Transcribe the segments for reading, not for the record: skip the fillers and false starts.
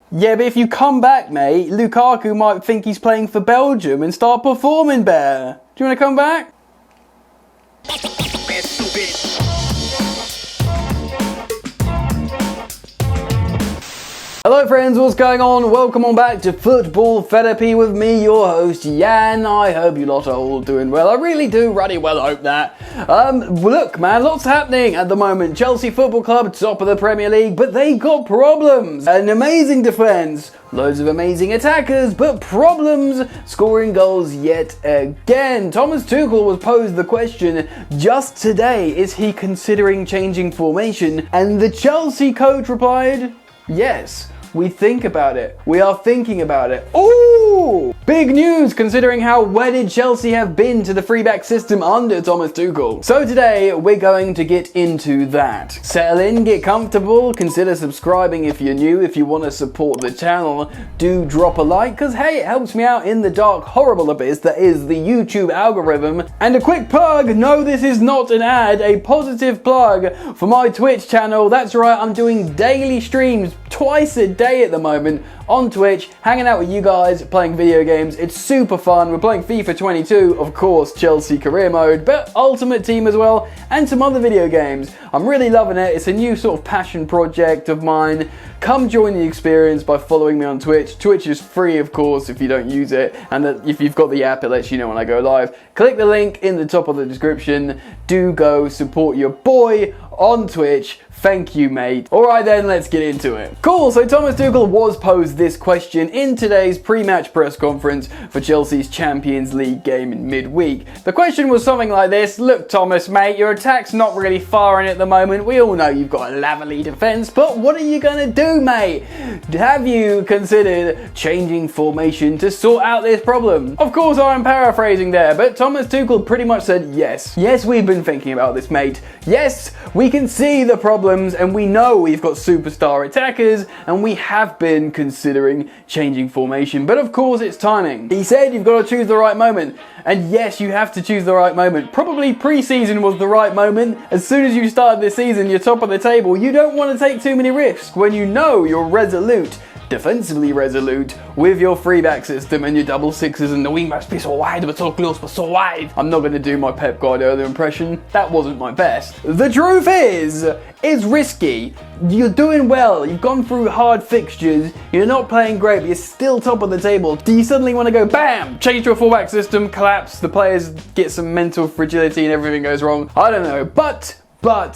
Yeah, but if you come back, mate, Lukaku might think he's playing for Belgium and start performing better. Do you want to come back? Hello friends, what's going on? Welcome on back to Football Therapy with me, your host, Jan. I hope you lot are all doing well. I really do ruddy well hope that. Look man, lots happening at the moment. Chelsea Football Club, top of the Premier League, but they got problems. An amazing defence, loads of amazing attackers, but problems scoring goals yet again. Thomas Tuchel was posed the question just today, is he considering changing formation? And the Chelsea coach replied, yes. We think about it. We are thinking about it. Ooh! Big news considering how wedded Chelsea have been to the three-back system under Thomas Tuchel. So today we're going to get into that. Settle in, get comfortable, consider subscribing if you're new. If you want to support the channel, do drop a like because hey, it helps me out in the dark, horrible abyss that is the YouTube algorithm. And a quick plug, no this is not an ad, a positive plug for my Twitch channel. That's right, I'm doing daily streams twice a day at the moment on Twitch, hanging out with you guys, playing video games. It's super fun. We're playing FIFA 22, of course, Chelsea career mode, but Ultimate Team as well, and some other video games. I'm really loving it. It's a new sort of passion project of mine. Come join the experience by following me on Twitch. Twitch is free, of course, if you don't use it, and if you've got the app, it lets you know when I go live. Click the link in the top of the description. Do go support your boy on Twitch. Thank you, mate. Alright then, let's get into it. Cool, so Thomas Tuchel was posed this question in today's pre-match press conference for Chelsea's Champions League game in midweek. The question was something like this: look Thomas, mate, your attack's not really firing at the moment. We all know you've got a lavely defence, but what are you gonna do, mate? Have you considered changing formation to sort out this problem? Of course, I'm paraphrasing there, but Thomas Tuchel pretty much said yes. Yes, we've been thinking about this, mate. Yes, we can see the problem. And we know we've got superstar attackers and we have been considering changing formation, but of course it's timing. He said you've got to choose the right moment, and yes, you have to choose the right moment. Probably pre-season was the right moment. As soon as you started this season, you're top of the table. You don't want to take too many risks when you know you're resolute, defensively resolute with your free-back system and your double sixes and the wing-backs be so wide but so close but so wide. I'm not going to do my Pep Guardiola impression. That wasn't my best. The truth is, it's risky. You're doing well. You've gone through hard fixtures. You're not playing great, but you're still top of the table. Do you suddenly want to go bam, change to a full-back system, collapse, the players get some mental fragility and everything goes wrong? I don't know, but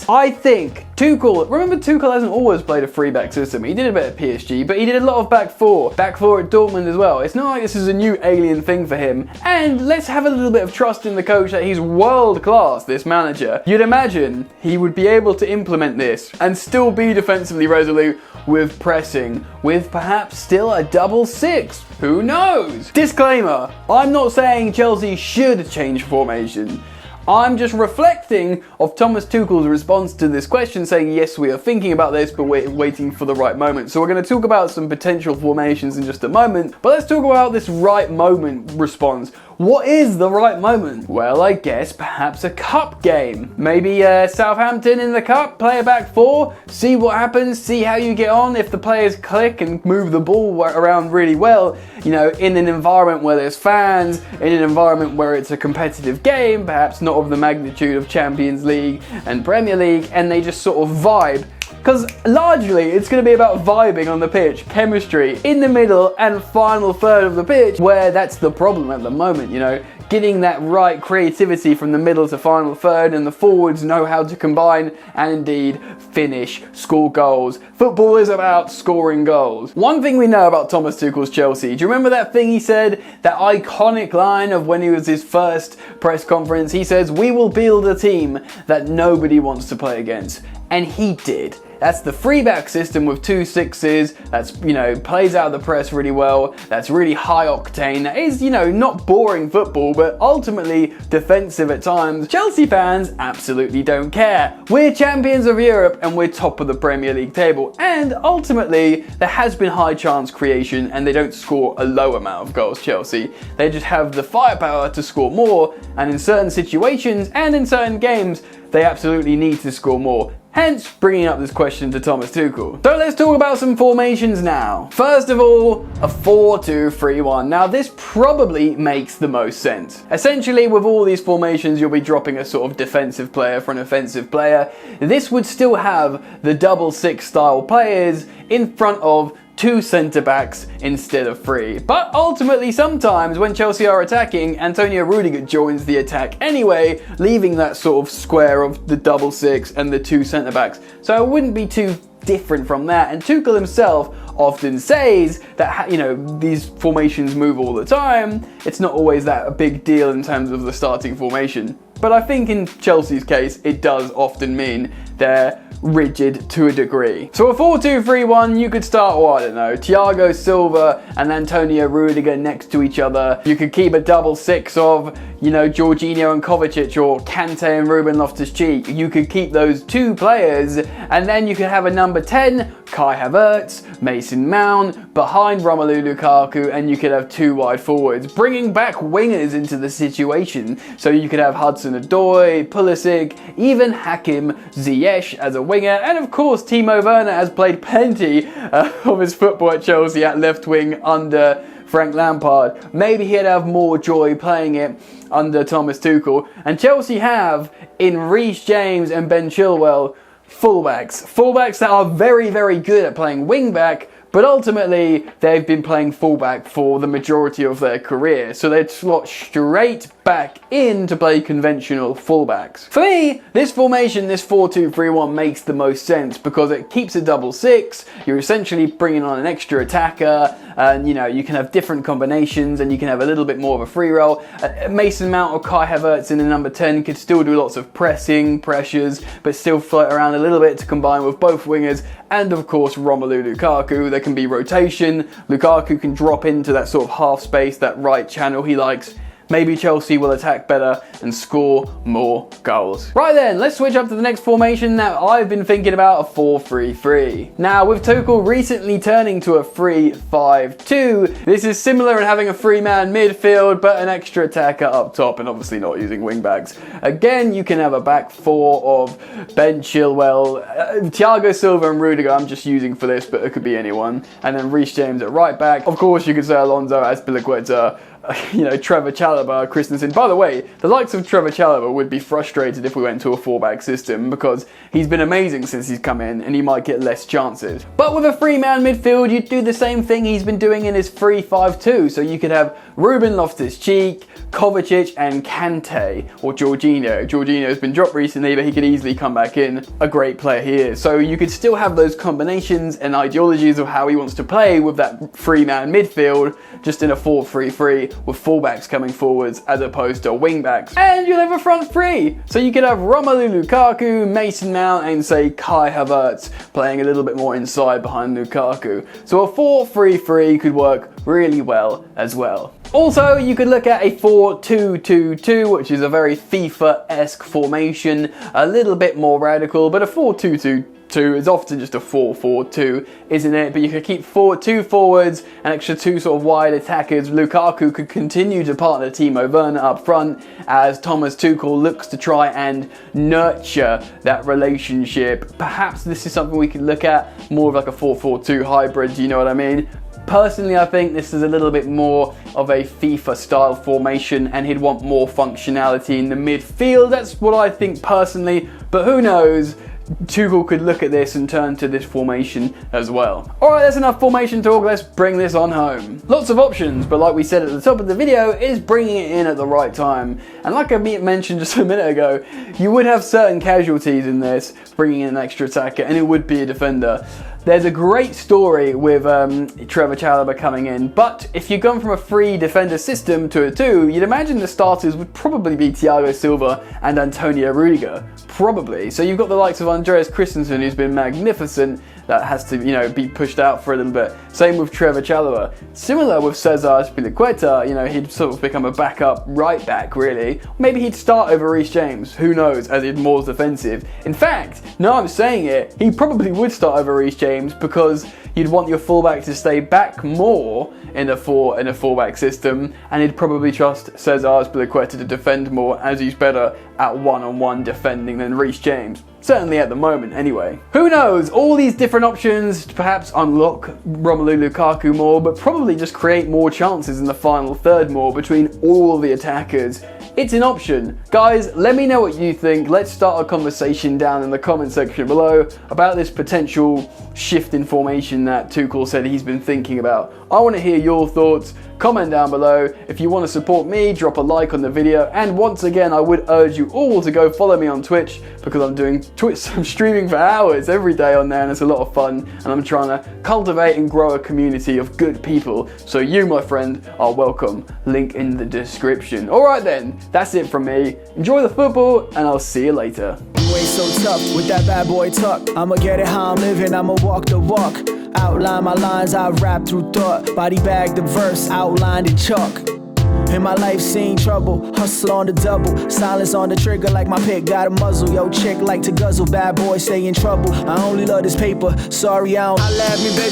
I think Tuchel, remember Tuchel hasn't always played a three-back system. He did a bit at PSG, but he did a lot of back four at Dortmund as well. It's not like this is a new alien thing for him. And let's have a little bit of trust in the coach that he's world class, this manager. You'd imagine he would be able to implement this and still be defensively resolute with pressing, with perhaps still a double six. Who knows? Disclaimer, I'm not saying Chelsea should change formation. I'm just reflecting of Thomas Tuchel's response to this question, saying yes, we are thinking about this, but we're waiting for the right moment. So we're going to talk about some potential formations in just a moment, but let's talk about this right moment response. What is the right moment? Well, I guess perhaps a cup game. Maybe Southampton in the cup, play a back four, see what happens, see how you get on. If the players click and move the ball around really well, you know, in an environment where there's fans, in an environment where it's a competitive game, perhaps not of the magnitude of Champions League and Premier League, and they just sort of vibe. Because largely it's going to be about vibing on the pitch, chemistry in the middle and final third of the pitch, where that's the problem at the moment, you know, getting that right creativity from the middle to final third, and the forwards know how to combine and indeed finish, score goals. Football is about scoring goals. One thing we know about Thomas Tuchel's Chelsea, do you remember that thing he said, that iconic line of when he was his first press conference? He says, "We will build a team that nobody wants to play against." And he did. That's the three-back system with 2 6s. That's, you know, plays out of the press really well. That's really high octane. That is, you know, not boring football, but ultimately defensive at times. Chelsea fans absolutely don't care. We're champions of Europe and we're top of the Premier League table. And ultimately, there has been high chance creation and they don't score a low amount of goals, Chelsea. They just have the firepower to score more, and in certain situations and in certain games, they absolutely need to score more. Hence, bringing up this question to Thomas Tuchel. So let's talk about some formations now. First of all, a 4-2-3-1. Now this probably makes the most sense. Essentially, with all these formations, you'll be dropping a sort of defensive player for an offensive player. This would still have the double six style players in front of 2 centre-backs instead of 3. But ultimately, sometimes when Chelsea are attacking, Antonio Rudiger joins the attack anyway, leaving that sort of square of the double six and the 2 centre-backs. So it wouldn't be too different from that. And Tuchel himself often says that, you know, these formations move all the time. It's not always that a big deal in terms of the starting formation. But I think in Chelsea's case, it does often mean they're rigid to a degree. So a 4-2-3-1, you could start, well, I don't know, Thiago Silva and Antonio Rudiger next to each other. You could keep a double six of, you know, Jorginho and Kovacic, or Kante and Ruben Loftus-Cheek. You could keep those 2 players, and then you could have a number 10, Kai Havertz, Mason Mount, behind Romelu Lukaku, and you could have 2 wide forwards, bringing back wingers into the situation. So you could have Hudson-Odoi, Pulisic, even Hakim Ziyech as a winger, and of course Timo Werner has played plenty of his football at Chelsea at left wing under Frank Lampard. Maybe he'd have more joy playing it under Thomas Tuchel. And Chelsea have, in Reece James and Ben Chilwell, fullbacks that are very, very good at playing wing back, but ultimately they've been playing fullback for the majority of their career, so they'd slot straight back in to play conventional fullbacks. For me, this formation, this 4-2-3-1, makes the most sense because it keeps a double six. You're essentially bringing on an extra attacker, and you know, you can have different combinations and you can have a little bit more of a free roll. Mason Mount or Kai Havertz in the number 10 could still do lots of pressures, but still float around a little bit to combine with both wingers. And of course, Romelu Lukaku. There can be rotation. Lukaku can drop into that sort of half space, that right channel he likes. Maybe Chelsea will attack better and score more goals. Right then, let's switch up to the next formation that I've been thinking about, a 4-3-3. Now, with Tuchel recently turning to a 3-5-2, this is similar in having a 3-man midfield, but an extra attacker up top, and obviously not using wing backs. Again, you can have a back 4 of Ben Chilwell, Thiago Silva and Rudiger, I'm just using for this, but it could be anyone. And then Reece James at right back. Of course, you could say Alonso, Azpilicueta, you know, Trevor Chalobah, Christensen. By the way, the likes of Trevor Chalobah would be frustrated if we went to a 4-back system because he's been amazing since he's come in and he might get less chances. But with a 3-man midfield, you'd do the same thing he's been doing in his 3-5-2. So you could have Ruben Loftus-Cheek, Kovacic and Kante, or Jorginho. Jorginho's been dropped recently, but he could easily come back in. A great player he is. So you could still have those combinations and ideologies of how he wants to play with that 3-man midfield, just in a 4-3-3 with fullbacks coming forwards as opposed to wingbacks. And you'll have a front 3. So you could have Romelu Lukaku, Mason Mount and say Kai Havertz playing a little bit more inside behind Lukaku. So a 4-3-3 could work really well as well. Also, you could look at a 4-2-2-2, which is a very FIFA-esque formation, a little bit more radical, but a 4-2-2-2 is often just a 4-4-2, isn't it? But you could keep 2 forwards, an extra 2 sort of wide attackers. Lukaku could continue to partner Timo Werner up front as Thomas Tuchel looks to try and nurture that relationship. Perhaps this is something we could look at more of like a 4-4-2 hybrid, do you know what I mean? Personally, I think this is a little bit more of a FIFA-style formation and he'd want more functionality in the midfield. That's what I think personally, but who knows? Tuchel could look at this and turn to this formation as well. Alright, that's enough formation talk, let's bring this on home. Lots of options, but like we said at the top of the video, is bringing it in at the right time. And like I mentioned just a minute ago, you would have certain casualties in this, bringing in an extra attacker, and it would be a defender. There's a great story with Trevor Chalobah coming in, but if you've gone from a 3 defender system to a 2, you'd imagine the starters would probably be Thiago Silva and Antonio Rudiger. Probably. So you've got the likes of Andreas Christensen, who's been magnificent, that has to, you know, be pushed out for a little bit. Same with Trevor Chalobah. Similar with Cesar Azpilicueta, you know, he'd sort of become a backup right back, really. Maybe he'd start over Reece James, who knows, as he's more defensive. In fact, now I'm saying it, he probably would start over Reece James because you'd want your fullback to stay back more in a 4-back system, and he'd probably trust Cesar Azpilicueta to defend more as he's better at one-on-one defending than Reece James. Certainly at the moment, anyway. Who knows? All these different options to perhaps unlock Romelu Lukaku more, but probably just create more chances in the final third more between all the attackers. It's an option. Guys, let me know what you think. Let's start a conversation down in the comment section below about this potential shift in formation that Tuchel said he's been thinking about. I want to hear your thoughts. Comment down below. If you want to support me, drop a like on the video. And once again, I would urge you all to go follow me on Twitch, because I'm streaming for hours every day on there, and it's a lot of fun. And I'm trying to cultivate and grow a community of good people. So you, my friend, are welcome. Link in the description. All right then, that's it from me. Enjoy the football, and I'll see you later. You ain't so tough with that bad boy tuck. I'ma get it how I'm living, I'ma walk the walk. Outline my lines, I rap through thought. Body bag the verse, outlined in chalk. In my life seen trouble, hustle on the double. Silence on the trigger like my pick got a muzzle. Yo chick like to guzzle, bad boy stay in trouble. I only love this paper, sorry I don't. I laugh me, baby.